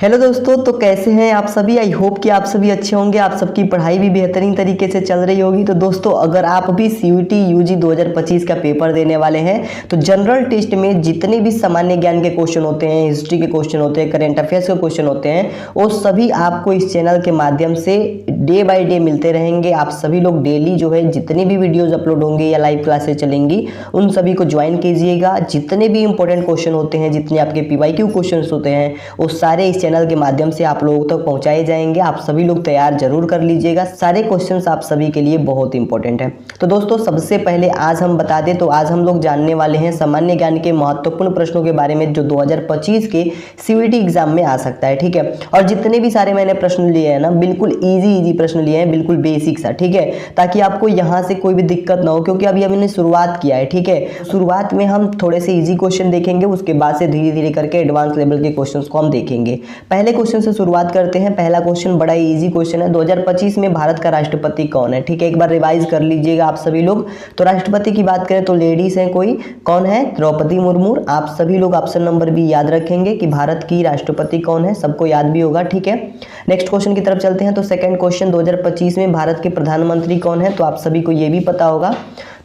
Hello दोस्तों, तो कैसे हैं आप सभी। आई होप कि आप सभी अच्छे होंगे, आप सबकी पढ़ाई भी बेहतरीन तरीके से चल रही होगी। तो दोस्तों, अगर आप भी सीयूईटी यूजी 2025 का पेपर देने वाले हैं तो जनरल टेस्ट में जितने भी सामान्य ज्ञान के क्वेश्चन होते हैं, हिस्ट्री के क्वेश्चन होते हैं, करेंट अफेयर्स के क्वेश्चन होते हैं, वो सभी आपको इस चैनल के माध्यम से डे बाय डे मिलते रहेंगे। आप सभी लोग डेली जो है जितनी भी वीडियोज अपलोड होंगे या लाइव क्लासेस चलेंगी उन सभी को ज्वाइन कीजिएगा। जितने भी इंपॉर्टेंट क्वेश्चन होते हैं, जितने आपके पीवाईक्यू क्वेश्चन होते हैं, वो सारे इस चैनल के माध्यम से आप लोगों तक पहुंचाए जाएंगे। आप सभी लोग तैयार जरूर कर लीजिएगा, सारे क्वेश्चंस आप सभी के लिए बहुत इंपॉर्टेंट है। तो दोस्तों, सबसे पहले आज हम बता दें तो आज हम लोग जानने वाले हैं सामान्य ज्ञान के महत्वपूर्ण प्रश्नों के बारे में जो 2025 के सीयूईटी एग्जाम में आ सकता है। ठीक है, और जितने भी सारे मैंने प्रश्न लिए हैं ना, बिल्कुल इजी प्रश्न लिए हैं, बिल्कुल बेसिक सा। ठीक है, ताकि आपको यहाँ से कोई भी दिक्कत ना हो, क्योंकि अभी हमने शुरुआत किया है। ठीक है, शुरुआत में हम थोड़े से इजी क्वेश्चन देखेंगे, उसके बाद से धीरे धीरे करके एडवांस लेवल के क्वेश्चंस को हम देखेंगे। पहले क्वेश्चन से शुरुआत करते हैं। पहला क्वेश्चन बड़ा ही इजी क्वेश्चन है। 2025 में भारत का राष्ट्रपति कौन है। ठीक है, एक बार रिवाइज कर लीजिएगा आप सभी लोग। तो राष्ट्रपति की बात करें तो लेडीज है, कोई कौन है, द्रौपदी मुर्मू। आप सभी लोग ऑप्शन नंबर भी याद रखेंगे कि भारत की राष्ट्रपति कौन है, सबको याद भी होगा। ठीक है, नेक्स्ट क्वेश्चन की तरफ चलते हैं। तो सेकंड क्वेश्चन, 2025 में भारत के प्रधानमंत्री कौन है, तो आप सभी को ये भी पता होगा।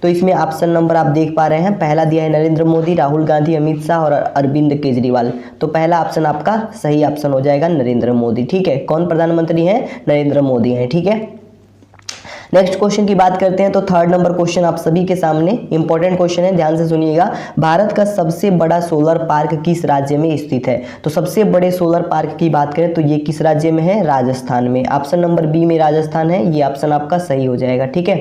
तो इसमें ऑप्शन नंबर आप देख पा रहे हैं, पहला दिया है नरेंद्र मोदी, राहुल गांधी, अमित शाह और अरविंद केजरीवाल। तो पहला ऑप्शन आपका सही ऑप्शन हो जाएगा, नरेंद्र मोदी। ठीक है, कौन प्रधानमंत्री हैं, नरेंद्र मोदी हैं। ठीक है, नेक्स्ट क्वेश्चन की बात करते हैं। तो थर्ड नंबर क्वेश्चन आप सभी के सामने इंपॉर्टेंट क्वेश्चन है, ध्यान से सुनिएगा। भारत का सबसे बड़ा सोलर पार्क किस राज्य में स्थित है। तो सबसे बड़े सोलर पार्क की बात करें तो ये किस राज्य में है, राजस्थान में। ऑप्शन नंबर बी में राजस्थान है, ये ऑप्शन आपका सही हो जाएगा। ठीक है,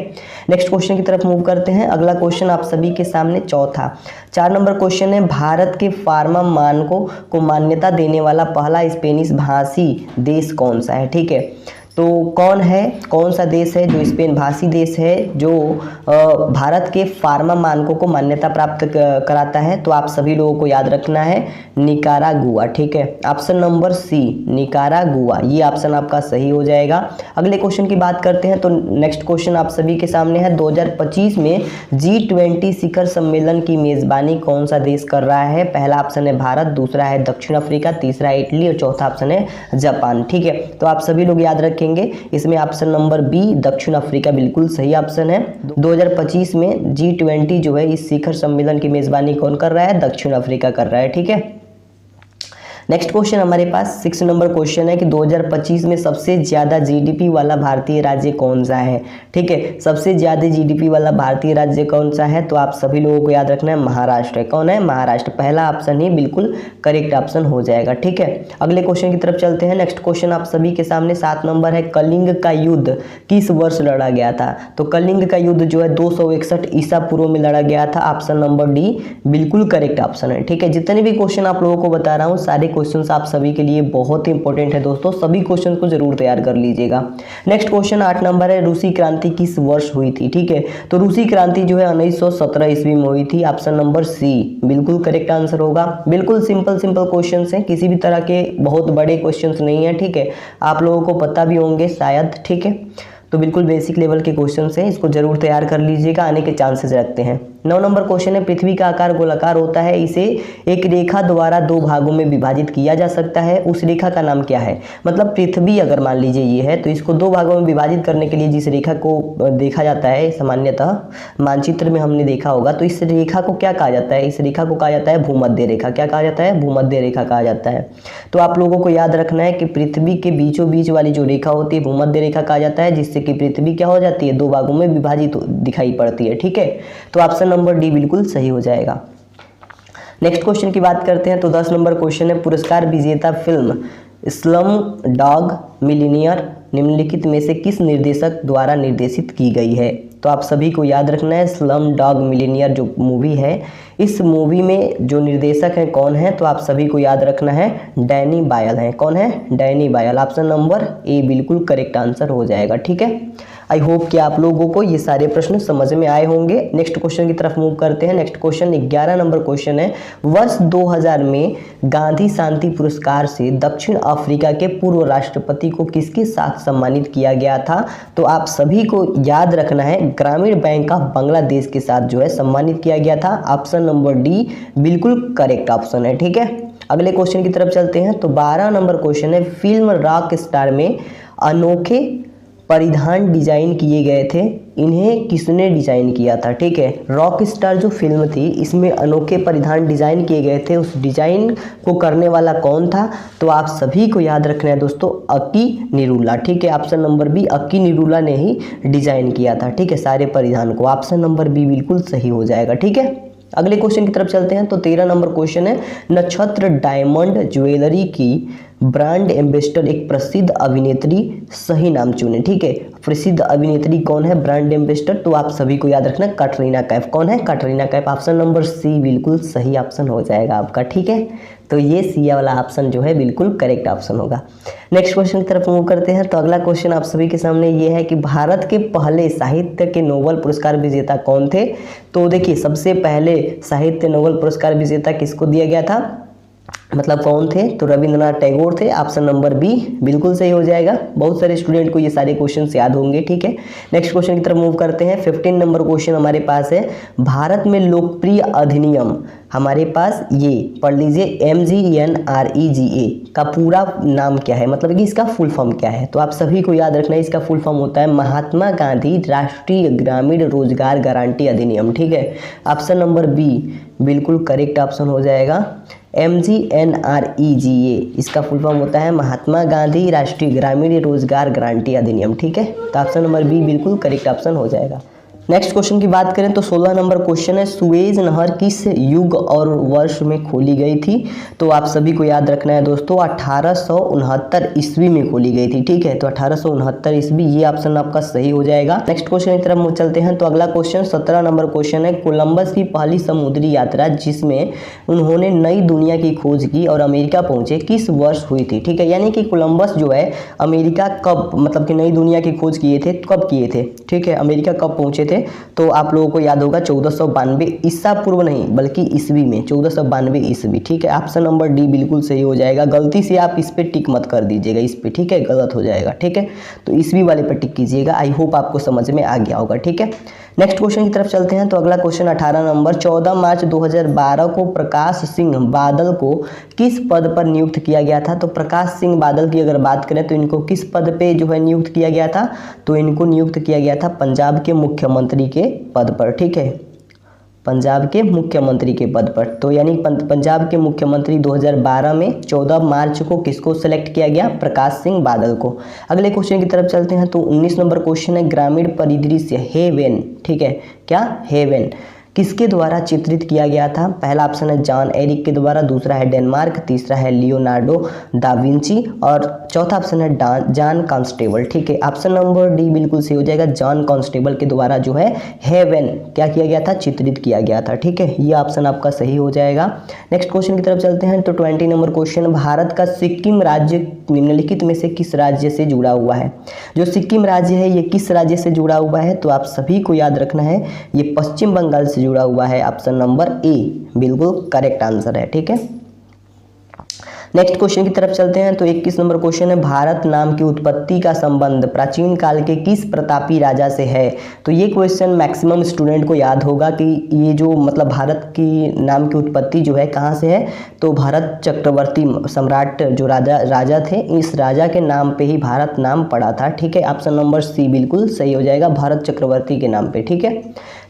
नेक्स्ट क्वेश्चन की तरफ मूव करते हैं। अगला क्वेश्चन आप सभी के सामने चौथा 4 नंबर क्वेश्चन है, भारत के फार्मा मानकों को मान्यता देने वाला पहला स्पेनिश भाषी देश कौन सा है। ठीक है, तो कौन है, कौन सा देश है जो स्पेन भाषी देश है जो भारत के फार्मा मानकों को मान्यता प्राप्त कराता है। तो आप सभी लोगों को याद रखना है, निकारागुआ। ठीक है, ऑप्शन नंबर सी, निकारागुआ, ये ऑप्शन आपका सही हो जाएगा। अगले क्वेश्चन की बात करते हैं। तो नेक्स्ट क्वेश्चन आप सभी के सामने है, 2025 में G20 शिखर सम्मेलन की मेजबानी कौन सा देश कर रहा है। पहला ऑप्शन है भारत, दूसरा है दक्षिण अफ्रीका, तीसरा है इटली और चौथा ऑप्शन है जापान। ठीक है, तो आप सभी लोग याद रखेंगे, इसमें ऑप्शन नंबर बी दक्षिण अफ्रीका बिल्कुल सही ऑप्शन है। 2025 में G20 जो है इस शिखर सम्मेलन की मेजबानी कौन कर रहा है, दक्षिण अफ्रीका कर रहा है। ठीक है, नेक्स्ट क्वेश्चन हमारे पास 6 नंबर क्वेश्चन है कि 2025 में सबसे ज्यादा जीडीपी वाला भारतीय राज्य कौन सा है। ठीक है, सबसे ज्यादा जीडीपी वाला भारतीय राज्य कौन सा है, तो आप सभी लोगों को याद रखना है, महाराष्ट्र है। कौन है, महाराष्ट्र। पहला ऑप्शन ही बिल्कुल करेक्ट ऑप्शन हो जाएगा। ठीक है, अगले क्वेश्चन की तरफ चलते हैं। नेक्स्ट क्वेश्चन आप सभी के सामने 7 नंबर है, कलिंग का युद्ध किस वर्ष लड़ा गया था। तो कलिंग का युद्ध जो है 261 ईसा पूर्व में लड़ा गया था। ऑप्शन नंबर डी बिल्कुल करेक्ट ऑप्शन है। ठीक है, जितने भी क्वेश्चन आप लोगों को बता रहा हूँ सारे क्वेश्चंस आप सभी के लिए बहुत इंपॉर्टेंट है दोस्तों, सभी क्वेश्चन को जरूर तैयार कर लीजिएगा। नेक्स्ट क्वेश्चन 8 नंबर है, रूसी क्रांति किस वर्ष हुई थी। ठीक है, तो रूसी क्रांति जो है 1917 ईस्वी में हुई थी। ऑप्शन नंबर सी बिल्कुल करेक्ट आंसर होगा। बिल्कुल सिंपल क्वेश्चंस हैं, किसी भी तरह के बहुत बड़े क्वेश्चंस नहीं है। ठीक है, आप लोगों को पता भी होंगे शायद। ठीक है, तो बिल्कुल बेसिक लेवल के क्वेश्चंस हैं, इसको जरूर तैयार कर लीजिएगा, आने के चांसेस रखते हैं। 9 नंबर क्वेश्चन है, पृथ्वी का आकार गोलाकार होता है, इसे एक रेखा द्वारा 2 भागों में विभाजित किया जा सकता है, उस रेखा का नाम क्या है। मतलब पृथ्वी अगर मान लीजिए ये है, तो इसको 2 भागों में विभाजित करने के लिए जिस रेखा को देखा जाता है, सामान्यतः मानचित्र में हमने देखा होगा, तो इस रेखा को क्या कहा जाता है, इस रेखा को कहा जाता है भूमध्य रेखा। क्या कहा जाता है, भूमध्य रेखा कहा जाता है। तो आप लोगों को याद रखना है कि पृथ्वी के बीचों बीच वाली जो रेखा होती है भूमध्य रेखा कहा जाता है, जिससे कि पृथ्वी क्या हो जाती है, 2 भागों में विभाजित दिखाई पड़ती है। ठीक है, तो ऑप्शन नंबर डी बिल्कुल सही हो जाएगा। नेक्स्ट क्वेश्चन की बात करते हैं। तो 10 नंबर क्वेश्चन है, पुरस्कार विजेता फिल्म स्लम डॉग मिलियनेयर निम्नलिखित में से किस निर्देशक द्वारा निर्देशित की गई है। तो आप सभी को याद रखना है, स्लम डॉग मिलियनेयर जो मूवी है, इस मूवी में जो निर्देशक है कौन है, तो आप सभी को याद रखना है, डैनी बायल है। कौन है, डैनी बायल। ऑप्शन नंबर ए बिल्कुल करेक्ट आंसर हो जाएगा। ठीक है, आई होप कि आप लोगों को ये सारे प्रश्न समझ में आए होंगे। नेक्स्ट क्वेश्चन की तरफ मूव करते हैं। नेक्स्ट क्वेश्चन 11 नंबर क्वेश्चन है, वर्ष 2000 में गांधी शांति पुरस्कार से दक्षिण अफ्रीका के पूर्व राष्ट्रपति को किसके साथ सम्मानित किया गया था। तो आप सभी को याद रखना है, ग्रामीण बैंक ऑफ बांग्लादेश के साथ जो है सम्मानित किया गया था। ऑप्शन नंबर डी बिल्कुल करेक्ट ऑप्शन है। ठीक है, अगले क्वेश्चन की तरफ चलते हैं। तो 12 नंबर क्वेश्चन है, फिल्म रॉक स्टार में अनोखे परिधान डिजाइन किए गए थे, इन्हें किसने डिजाइन किया था? ठीक है, रॉक स्टार जो फिल्म थी इसमें अनोखे परिधान डिजाइन किए गए थे, उस डिजाइन को करने वाला कौन था? तो आप सभी को याद रखना है दोस्तों, अक्की निरूला। ठीक है, ऑप्शन नंबर बी, अक्की निरूला ने ही डिजाइन किया था। ठीक है, सारे परिधान को। ऑप्शन नंबर बी बिल्कुल सही हो जाएगा। ठीक है, अगले क्वेश्चन की तरफ चलते हैं। तो 13 नंबर क्वेश्चन है, नक्षत्र डायमंड ज्वेलरी की ब्रांड एम्बेसडर एक प्रसिद्ध अभिनेत्री, सही नाम चुने। ठीक है, प्रसिद्ध अभिनेत्री कौन है ब्रांड एम्बेसडर? तो आप सभी को याद रखना, कैटरीना कैफ। कौन है? Katrina Kaif. Option number C बिल्कुल सही ऑप्शन हो जाएगा आपका। ठीक है, तो ये सी वाला ऑप्शन जो है बिल्कुल करेक्ट ऑप्शन होगा। नेक्स्ट क्वेश्चन की तरफ मूव करते हैं। तो अगला क्वेश्चन आप सभी के सामने ये है कि भारत के पहले साहित्य के नोबेल पुरस्कार विजेता कौन थे? तो देखिए, सबसे पहले साहित्य नोबेल पुरस्कार विजेता किसको दिया गया था, मतलब कौन थे? तो रविंद्रनाथ टैगोर थे। ऑप्शन नंबर बी बिल्कुल सही हो जाएगा। बहुत सारे स्टूडेंट को ये सारे क्वेश्चन याद होंगे। ठीक है, नेक्स्ट क्वेश्चन की तरफ मूव करते हैं। 15 नंबर क्वेश्चन हमारे पास है, भारत में लोकप्रिय अधिनियम, हमारे पास ये पढ़ लीजिए, MGNREGA का पूरा नाम क्या है, मतलब कि इसका फुल फॉर्म क्या है? तो आप सभी को याद रखना है, इसका फुल फॉर्म होता है महात्मा गांधी राष्ट्रीय ग्रामीण रोजगार गारंटी अधिनियम। ठीक है, ऑप्शन नंबर बी बिल्कुल करेक्ट ऑप्शन हो जाएगा। MGNREGA इसका फुल फॉर्म होता है महात्मा गांधी राष्ट्रीय ग्रामीण रोजगार गारंटी अधिनियम। ठीक है, तो ऑप्शन नंबर बी बिल्कुल करेक्ट ऑप्शन हो जाएगा। नेक्स्ट क्वेश्चन की बात करें तो 16 नंबर क्वेश्चन है, सुएज नहर किस युग और वर्ष में खोली गई थी? तो आप सभी को याद रखना है दोस्तों, 1869 ईस्वी में खोली गई थी। ठीक है, तो 1869 ईस्वी, ये ऑप्शन आपका सही हो जाएगा। नेक्स्ट क्वेश्चन की तरफ चलते हैं। तो अगला क्वेश्चन 17 नंबर क्वेश्चन है, कोलंबस की पहली समुद्री यात्रा जिसमें उन्होंने नई दुनिया की खोज की और अमेरिका पहुंचे, किस वर्ष हुई थी? ठीक है, यानी कि कोलंबस जो है अमेरिका कब, मतलब कि नई दुनिया की खोज किए थे, कब किए थे? ठीक है, अमेरिका कब पहुंचे थे? तो आप लोगों को याद होगा 1492 ईसा पूर्व नहीं बल्कि ईस्वी में, 1492 ईस्वी। ठीक है, ऑप्शन नंबर डी बिल्कुल सही हो जाएगा। गलती से आप इस पे टिक मत कर दीजिएगा, इस पे। ठीक है, गलत हो जाएगा। ठीक है, तो ईस्वी वाले पे टिक कीजिएगा। आई होप आपको समझ में आ गया होगा। ठीक है, नेक्स्ट क्वेश्चन की तरफ चलते हैं। तो अगला क्वेश्चन 18 नंबर, 14 मार्च 2012 को प्रकाश सिंह बादल को किस पद पर नियुक्त किया गया था? तो प्रकाश सिंह बादल की अगर बात करें तो इनको किस पद पे जो है नियुक्त किया गया था? तो इनको नियुक्त किया गया था पंजाब के मुख्यमंत्री के पद पर। ठीक है, पंजाब के मुख्यमंत्री के पद पर। तो यानी पंजाब के मुख्यमंत्री 2012 में 14 मार्च को किसको सेलेक्ट किया गया? प्रकाश सिंह बादल को। अगले क्वेश्चन की तरफ चलते हैं। तो 19 नंबर क्वेश्चन है, ग्रामीण परिदृश्य हेवन, ठीक है, क्या हेवन किसके द्वारा चित्रित किया गया था? पहला ऑप्शन है जॉन एरिक के द्वारा, दूसरा है डेनमार्क, तीसरा है लियोनार्डो दा विंची और चौथा ऑप्शन है जॉन कॉन्स्टेबल। ठीक है, ऑप्शन नंबर डी बिल्कुल सही हो जाएगा। जॉन कॉन्स्टेबल के द्वारा जो है हेवन क्या किया गया था? चित्रित किया गया था। ठीक है, ये ऑप्शन आपका सही हो जाएगा। नेक्स्ट क्वेश्चन की तरफ चलते हैं। तो 20 नंबर क्वेश्चन, भारत का सिक्किम राज्य निम्नलिखित में से किस राज्य से जुड़ा हुआ है? जो सिक्किम राज्य है ये किस राज्य से जुड़ा हुआ है? तो आप सभी को याद रखना है, ये पश्चिम बंगाल से जुड़ा हुआ है। ऑप्शन नंबर ए बिल्कुल करेक्ट आंसर है। ठीक है, नेक्स्ट क्वेश्चन की तरफ चलते हैं। तो 21 नंबर क्वेश्चन है, भारत नाम की उत्पत्ति का संबंध प्राचीन काल के किस प्रतापी राजा से है? तो ये क्वेश्चन मैक्सिमम स्टूडेंट को याद होगा कि ये जो मतलब भारत की नाम की उत्पत्ति जो है कहाँ से है? तो भारत चक्रवर्ती सम्राट जो राजा थे, इस राजा के नाम पे ही भारत नाम पड़ा था। ठीक है, ऑप्शन नंबर सी बिल्कुल सही हो जाएगा, भारत चक्रवर्ती के नाम पे। ठीक है,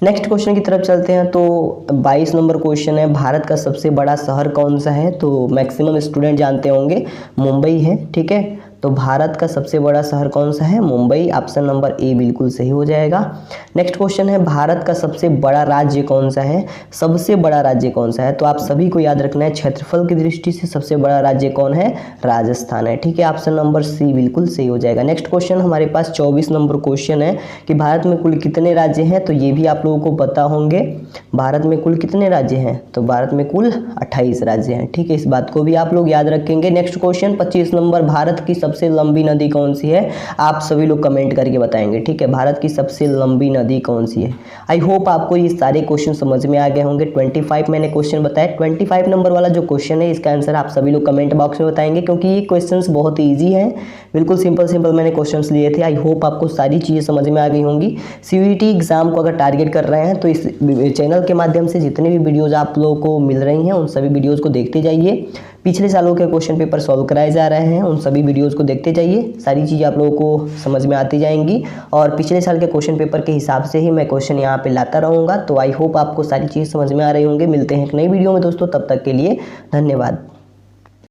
नेक्स्ट क्वेश्चन की तरफ चलते हैं। तो 22 नंबर क्वेश्चन है, भारत का सबसे बड़ा शहर कौन सा है? तो मैक्सिमम स्टूडेंट जानते होंगे मुंबई है। ठीक है, तो भारत का सबसे बड़ा शहर कौन सा है? मुंबई। ऑप्शन नंबर ए बिल्कुल सही हो जाएगा। नेक्स्ट क्वेश्चन है, भारत का सबसे बड़ा राज्य कौन सा है? सबसे बड़ा राज्य कौन सा है? तो आप सभी को याद रखना है, क्षेत्रफल की दृष्टि से सबसे बड़ा राज्य कौन है? राजस्थान है। ठीक है, ऑप्शन नंबर सी बिल्कुल सही हो जाएगा। नेक्स्ट क्वेश्चन हमारे पास 24 नंबर क्वेश्चन है कि भारत में कुल कितने राज्य हैं? तो ये भी आप लोगों को पता होंगे, भारत में कुल कितने राज्य हैं? तो भारत में कुल 28 राज्य हैं। ठीक है, इस बात को भी आप लोग याद रखेंगे। नेक्स्ट क्वेश्चन 25 नंबर, भारत की सबसे लंबी नदी कौन सी है? आप सभी लोग कमेंट करके बताएंगे। ठीक है, भारत की सबसे लंबी नदी कौन सी है? आई होप आपको ये सारे क्वेश्चन समझ में आ गए होंगे। 25 मैंने क्वेश्चन बताया, 25 नंबर वाला जो क्वेश्चन है इसका आंसर आप सभी लोग कमेंट बॉक्स में बताएंगे, क्योंकि ये क्वेश्चंस बहुत ईजी हैं, बिल्कुल सिंपल मैंने क्वेश्चंस लिए थे। आई होप आपको सारी चीज़ें समझ में आ गई होंगी। CUET एग्जाम को अगर टारगेट कर रहे हैं तो इस चैनल के माध्यम से जितने भी वीडियोज़ आप लोगों को मिल रही हैं उन सभी वीडियोज़ को देखते जाइए। पिछले सालों के क्वेश्चन पेपर सॉल्व कराए जा रहे हैं, उन सभी वीडियोज़ को देखते जाइए। सारी चीज़ें आप लोगों को समझ में आती जाएंगी और पिछले साल के क्वेश्चन पेपर के हिसाब से ही मैं क्वेश्चन यहाँ पे लाता रहूँगा। तो आई होप आपको सारी चीज़ें समझ में आ रही होंगी। मिलते हैं एक नई वीडियो में दोस्तों, तब तक के लिए धन्यवाद।